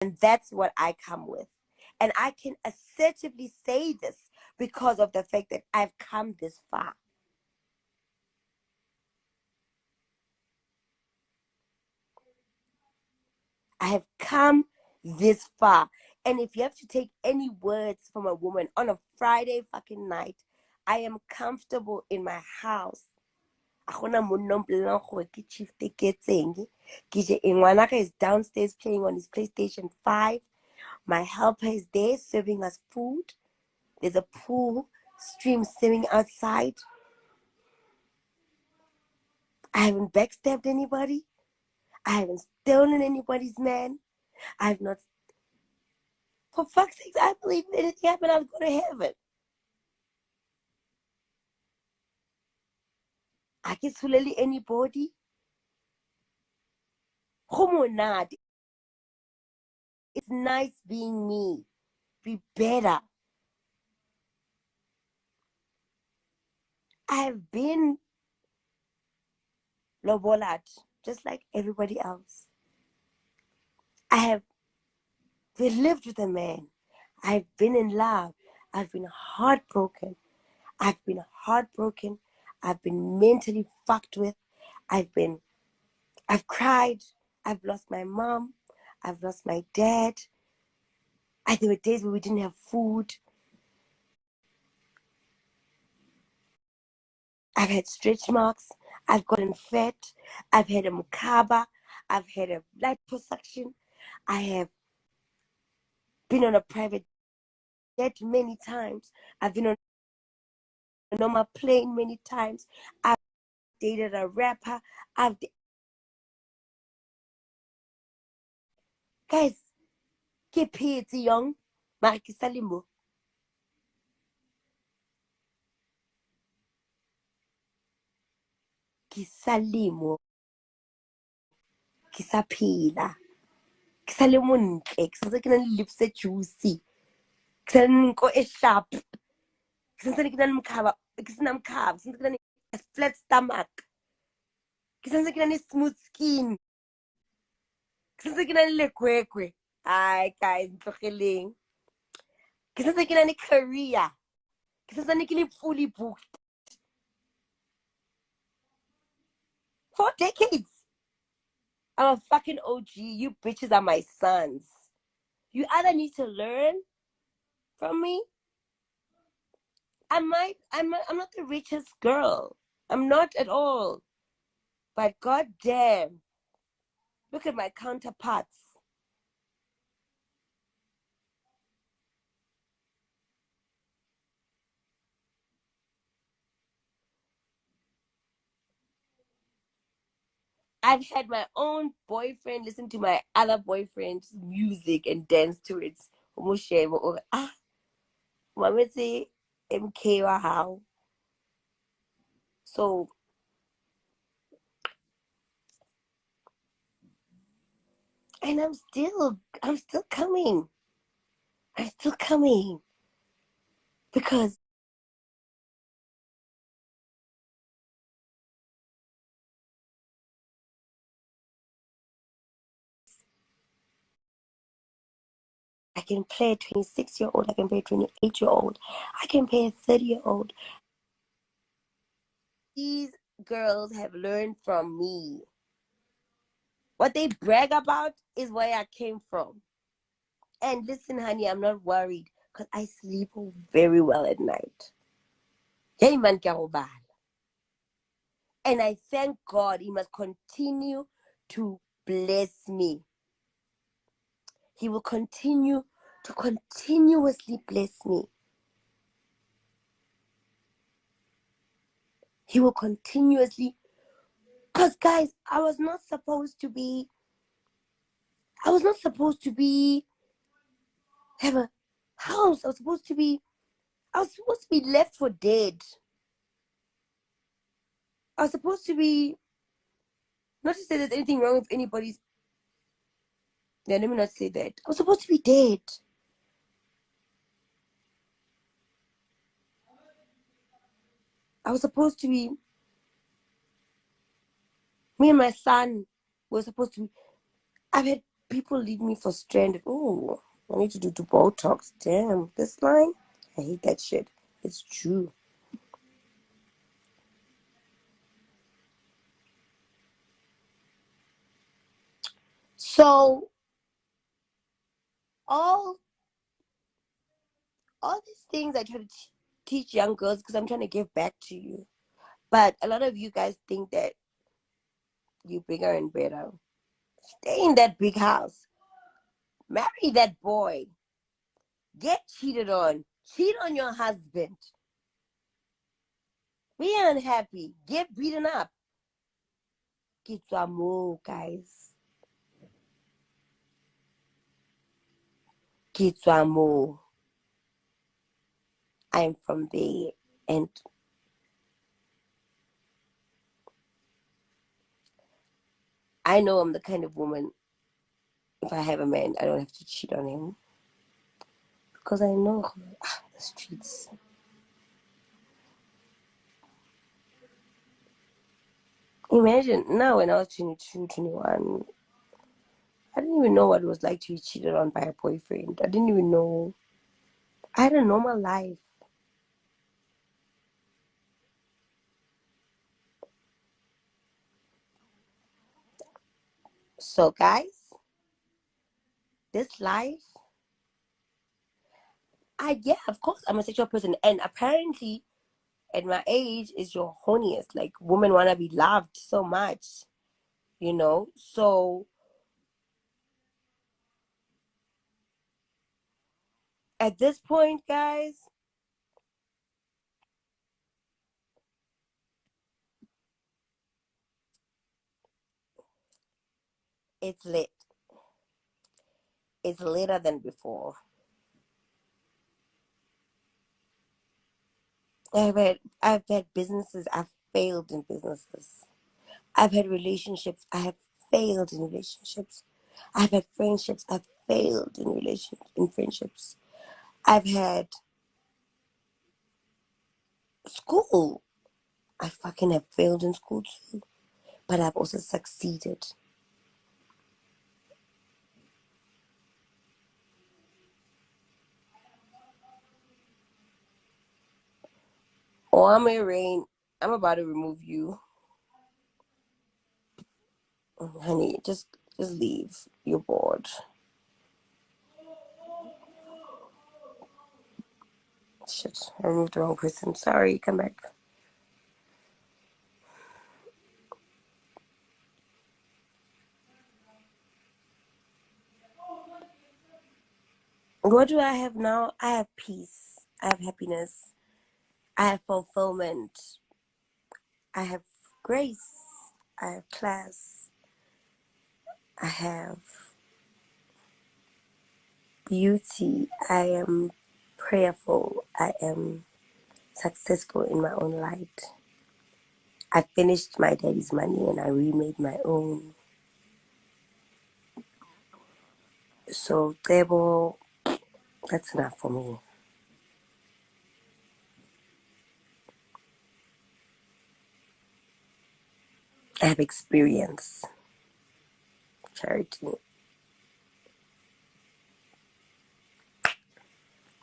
And that's what I come with. And I can assertively say this because of the fact that I've come this far. I have come this far. And if you have to take any words from a woman on a Friday fucking night, I am comfortable in my house. Is downstairs playing on his PlayStation 5. My helper is there serving us food. There's a pool stream swimming outside. I haven't backstabbed anybody. I haven't stolen anybody's man. I have not. For fuck's sake, I believe if anything happened, I would go to heaven. I can swallow anybody. It's nice being me. Be better. I have been lobolat, just like everybody else. I have lived with a man. I've been in love. I've been heartbroken. I've been heartbroken. I've been mentally fucked with. I've cried. I've lost my mom. I've lost my dad. There were days where we didn't have food. I've had stretch marks. I've gotten fat. I've had a mukaba. I've had a liposuction. I have been on a private jet many times. I've been on a normal plane many times. I've dated a rapper. Guys, ke phetse young, mara ke sa le mo. Ke sa le mo. Ke sa phela. Ke sa le montle. Ke santse ke na le lips e juicy. Ke sa le nko e sharp. Ke santse ke na le mkhaba. Ke sena mkhaba. Ke santse ke na le flat stomach. Ke santse ke na le smooth skin. Ke santse ke na le lekwekwe. Hi guys, ntlogeleng. Ke santse ke na le career. Ke santse ke le fully booked. 4 decades. I'm a fucking OG. You bitches are my sons. You either need to learn from me. I'm not the richest girl. I'm not at all. But goddamn, look at my counterparts. I've had my own boyfriend listen to my other boyfriend's music and dance to it. Ah, MK how. So and I'm still coming. I'm still coming. Because I can play a 26-year-old, I can play a 28-year-old, I can play a 30-year-old. These girls have learned from me. What they brag about is where I came from. And listen, honey, I'm not worried because I sleep very well at night. Hey, man, and I thank God he must continue to bless me. He will continue to continuously bless me. He will continuously, because guys, I was not supposed to be have a house. I was supposed to be left for dead. I was supposed to be, not to say there's anything wrong with anybody's, yeah, let me not say that. I was supposed to be dead. I was supposed to be, me and my son were supposed to be, I've had people leave me for stranded. Oh, I need to do Botox. Damn, this line, I hate that shit. It's true. So all these things I try to teach young girls because I'm trying to give back to you. But a lot of you guys think that you're bigger and better. Stay in that big house. Marry that boy. Get cheated on. Cheat on your husband. Be unhappy. Get beaten up. Get some more, guys. Get some more. I'm from there. And I know I'm the kind of woman, if I have a man, I don't have to cheat on him. Because I know the streets. Imagine now when I was 22, 21, I didn't even know what it was like to be cheated on by a boyfriend. I didn't even know. I had a normal life. So, guys, this life, yeah, of course, I'm a sexual person. And apparently, at my age, is your horniest. Like, women want to be loved so much, you know? So, at this point, guys, it's lit. It's later than before. I've had businesses. I've failed in businesses. I've had relationships. I have failed in relationships. I've had friendships. I've failed in friendships. I've had school. I fucking have failed in school too. But I've also succeeded. Oh, I'm Rain. I'm about to remove you. Honey, just leave. You're bored. Shit, I removed the wrong person. Sorry, come back. What do I have now? I have peace. I have happiness. I have fulfillment. I have grace. I have class. I have beauty. I am prayerful. I am successful in my own light. I finished my daddy's money and I remade my own. So, Tebo, that's enough for me. I have experience. Charity.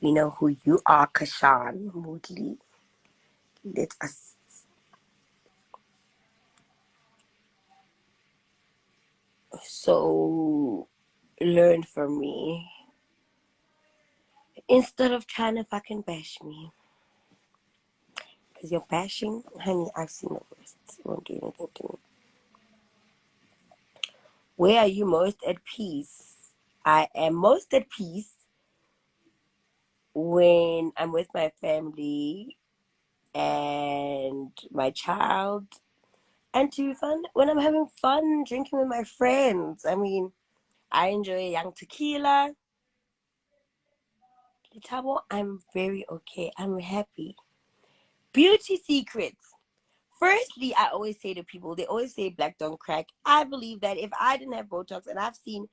We know who you are, Kashan Moodley. Let us. So, learn from me. Instead of trying to fucking bash me. Because you're bashing, honey, I've seen the worst. It won't do anything to me. Where are you most at peace? I am most at peace when I'm with my family and my child, and to be fun when I'm having fun drinking with my friends. I mean, I enjoy a young tequila. Litabo, I'm very okay. I'm happy. Beauty secrets. Firstly, I always say to people, they always say black don't crack. I believe that if I didn't have Botox, and I've seen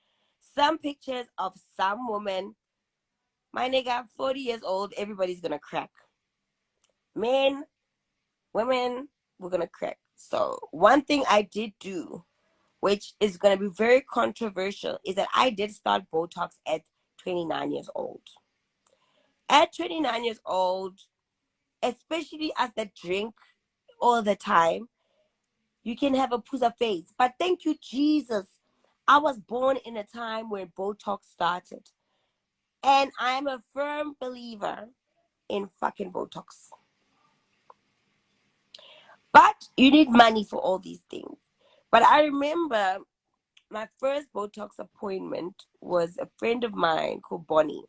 some pictures of some woman, my nigga, 40 years old, everybody's gonna crack. Men, women, we're gonna crack. So one thing I did do which is going to be very controversial, is that I did start Botox at 29 years old. At 29 years old, especially as that drink all the time, you can have a pusa face. But thank you, Jesus. I was born in a time when Botox started. And I'm a firm believer in fucking Botox. But you need money for all these things. But I remember my first Botox appointment was a friend of mine called Bonnie.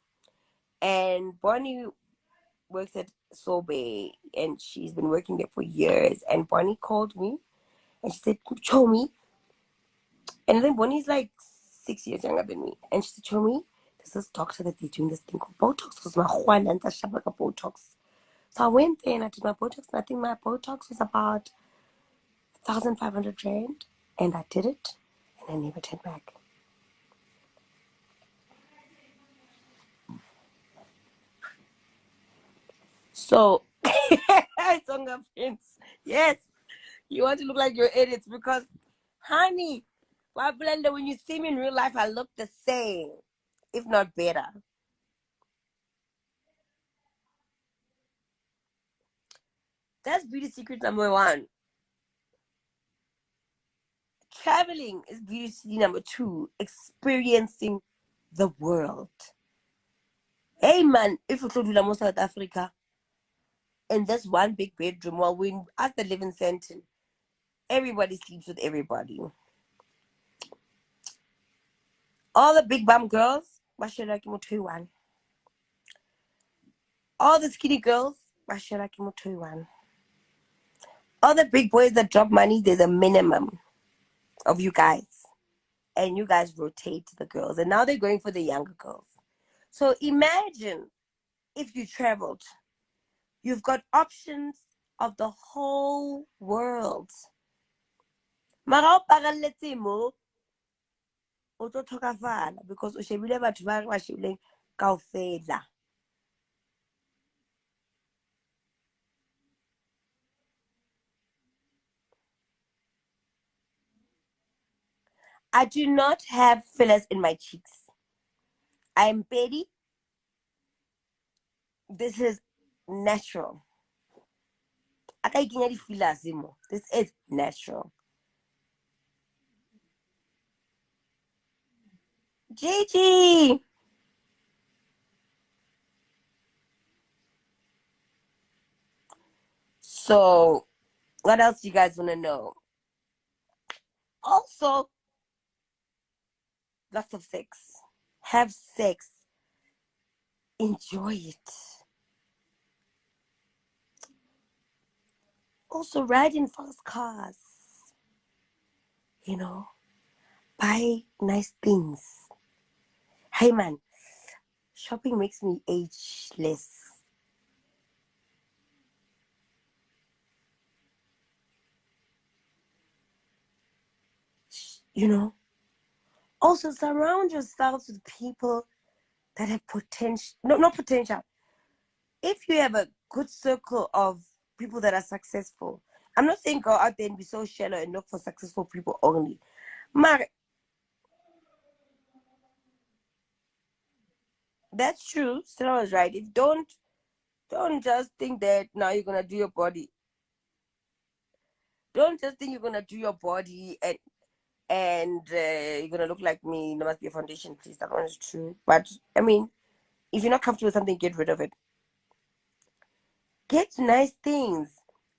And Bonnie works at Sobe, and she's been working there for years. And Bonnie called me and she said, show me. And then Bonnie's like 6 years younger than me. And she said, show me, there's this doctor that they're doing this thing called Botox. Because my Juan and Botox. So I went there and I did my Botox. And I think my Botox was about 1,500 rand. And I did it. And I never turned back. So, Tonga Prince, yes, you want to look like your edits because, honey, Blender, when you see me in real life, I look the same, if not better. That's beauty secret number one. Traveling is beauty secret number two. Experiencing the world. Hey man, if you go to South Africa, in this one big bedroom, while we at the living center, everybody sleeps with everybody. All the big bum girls, one. All the skinny girls, one. All the big boys that drop money, there's a minimum of you guys. And you guys rotate the girls. And now they're going for the younger girls. So imagine if you traveled. You've got options of the whole world. Because I do not have fillers in my cheeks. I am Betty. This is natural. This is natural. Gigi. So, what else do you guys want to know? Also, lots of sex. Have sex. Enjoy it. Also, ride in fast cars. You know, buy nice things. Hey man, shopping makes me ageless. You know, also surround yourselves with people that have potential. No, not potential. If you have a good circle of people that are successful, I'm not saying go out there and be so shallow and look for successful people only. Mar, that's true. Stella was right. If don't just think that now you're gonna do your body. Don't just think you're gonna do your body and you're gonna look like me. There must be a foundation, please. That one is true. But I mean, if you're not comfortable with something, get rid of it. Get nice things.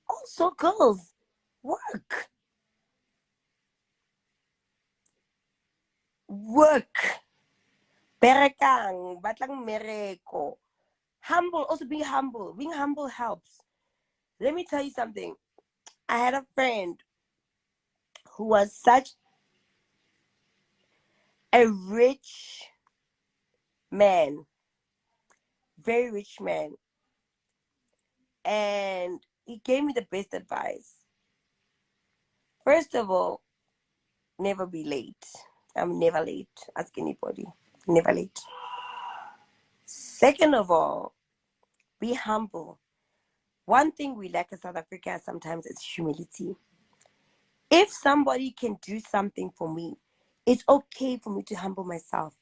Also, girls, work. Berekang, batlang mereko. Humble, also be humble. Being humble helps. Let me tell you something. I had a friend who was such a rich man, very rich man. And he gave me the best advice. First of all, never be late. I'm never late. Ask anybody. Never late. Second of all, be humble. One thing we lack in South Africa sometimes is humility. If somebody can do something for me, it's okay for me to humble myself.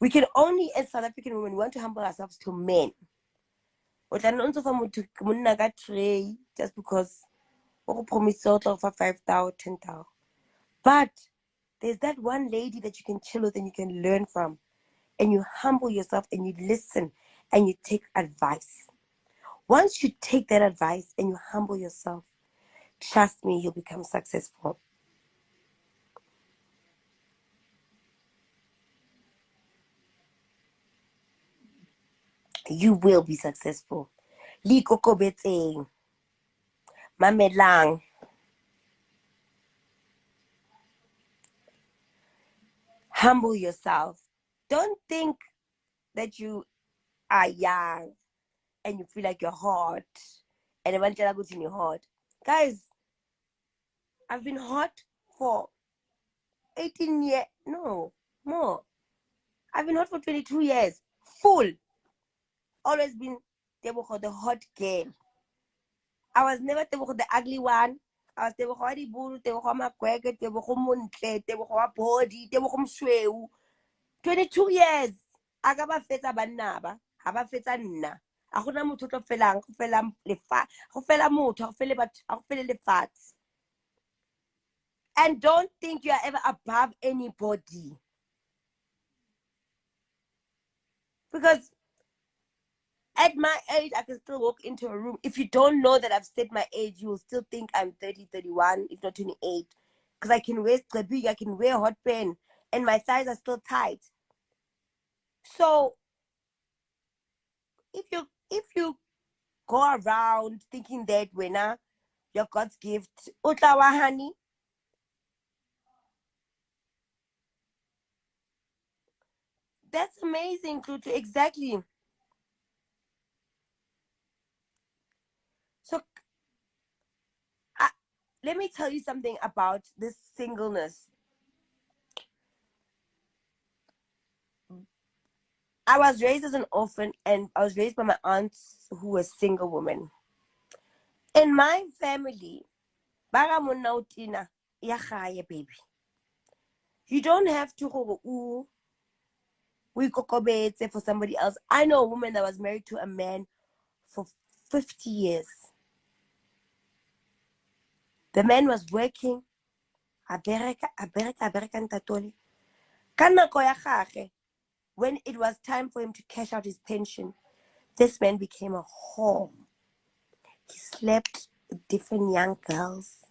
We can only, as South African women, want to humble ourselves to men. Just because promise for 5,000, 10,000. But there's that one lady that you can chill with and you can learn from. And you humble yourself and you listen and you take advice. Once you take that advice and you humble yourself, trust me, you'll become successful. You will be successful. Likokobetseng, mamelang. Humble yourself. Don't think that you are young and you feel like you're hot and eventually go to your hot. Guys, I've been hot for 18 years. No, more. I've been hot for 22 years. Full. Always been Tebogo, the hot girl. I was never Tebogo, the ugly one. I was Tebogo the bull, Tebogo makweke, Tebogo muntle, Tebogo body, Tebogo mshweu. 22 years. A ka ba fetsa banna ba, ha ba fetsa nna. A gona motho tlo felang, go fela lefa, go fela motho, go fele batho, go fele lefatshe. And don't think you are ever above anybody. Because at my age, I can still walk into a room. If you don't know that I've said my age, you will still think I'm 30, 31, if not 28. Because I can wear big, I can wear hot pen, and my thighs are still tight. So if you go around thinking that when you're God's gift, Utawa honey, that's amazing, Tutu. Exactly. So let me tell you something about this singleness. I was raised as an orphan, and I was raised by my aunts who were single women. In my family, baby, you don't have to go for somebody else. I know a woman that was married to a man for 50 years. The man was working. When it was time for him to cash out his pension, this man became a whore. He slept with different young girls,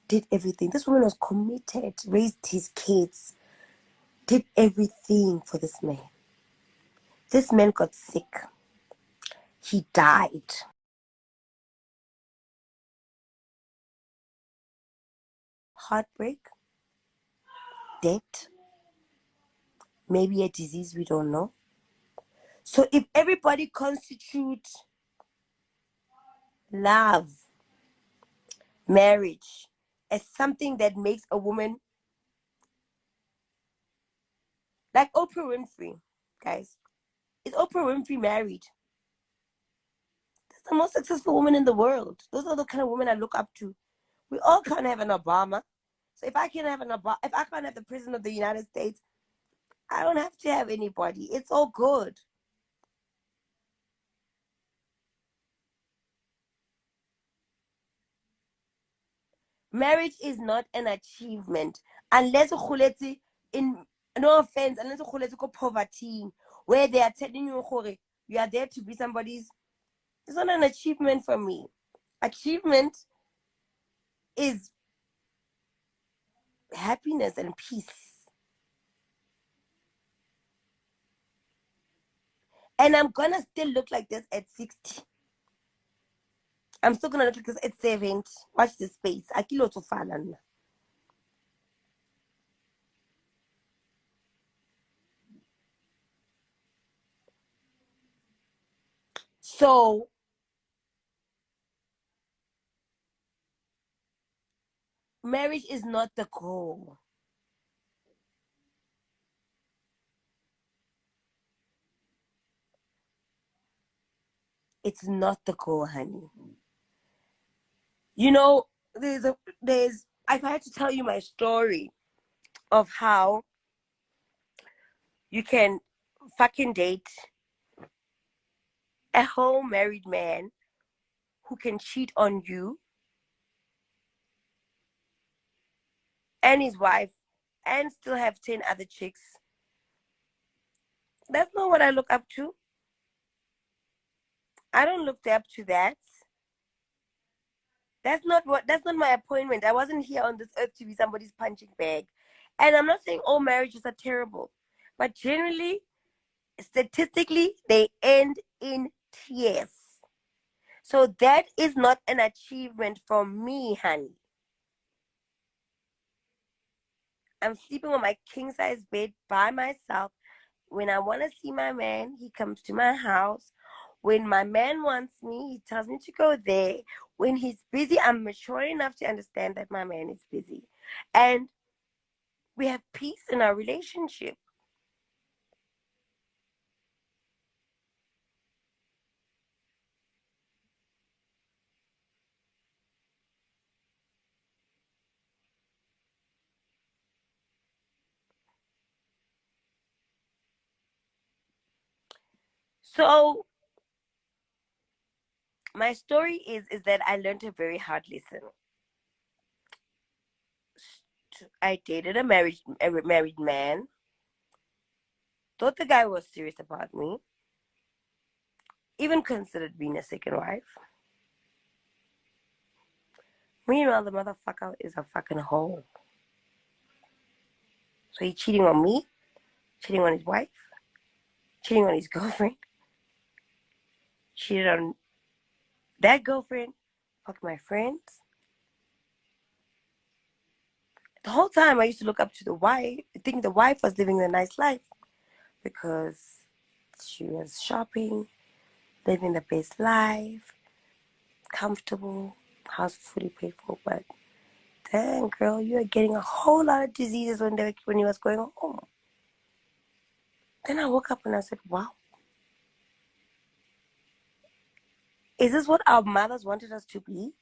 did everything. This woman was committed, raised his kids, did everything for this man. This man got sick. He died. Heartbreak, death, maybe a disease we don't know. So if everybody constitutes love, marriage, as something that makes a woman like Oprah Winfrey, guys, is Oprah Winfrey married? That's the most successful woman in the world. Those are the kind of women I look up to. We all can't have an Obama. So if I can't have if I can't have the president of the United States, I don't have to have anybody. It's all good. Marriage is not an achievement unless in no offense, unless poverty, where they are telling you are there to be somebody's. It's not an achievement for me. Achievement is happiness and peace. And I'm gonna still look like this at 60. I'm still gonna look like this at 70. Watch this space. Akilo to falan. So marriage is not the goal. It's not the goal, honey. You know, there's if I had to tell you my story of how you can fucking date a whole married man who can cheat on you and his wife and still have 10 other chicks. That's not what I look up to. I don't look up to that. That's not my appointment. I wasn't here on this earth to be somebody's punching bag. And I'm not saying all marriages are terrible, but generally, statistically, they end in tears. So that is not an achievement for me, honey. I'm sleeping on my king size bed by myself. When I want to see my man, he comes to my house. When my man wants me, he tells me to go there. When he's busy, I'm mature enough to understand that my man is busy. And we have peace in our relationship. So my story is that I learned a very hard lesson. I dated a married man. Thought the guy was serious about me. Even considered being a second wife. Meanwhile, the motherfucker is a fucking hoe. So he's cheating on me, cheating on his wife, cheating on his girlfriend, cheated on that girlfriend, fuck my friends. The whole time I used to look up to the wife, thinking the wife was living a nice life because she was shopping, living the best life, comfortable, house fully paid for. But dang, girl, you are getting a whole lot of diseases when you was going home. Then I woke up and I said, wow, is this what our mothers wanted us to be?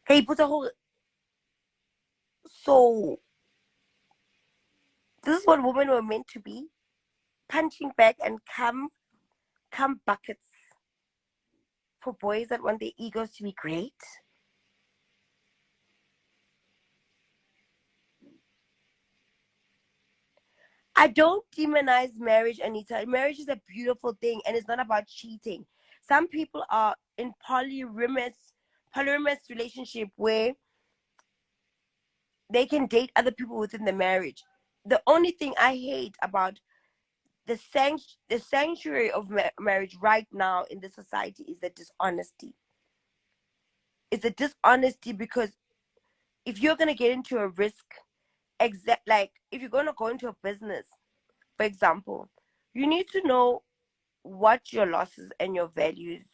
Hey, put a whole. So, this is what women were meant to be, punching back and come buckets for boys that want their egos to be great. I don't demonize marriage, Anita. Marriage is a beautiful thing, and it's not about cheating. Some people are in polyamorous relationship where they can date other people within the marriage. The only thing I hate about the sanctuary of marriage right now in the society is the dishonesty. It's the dishonesty because if you're gonna get into a risk, like if you're gonna go into a business, for example, you need to know what your losses and your values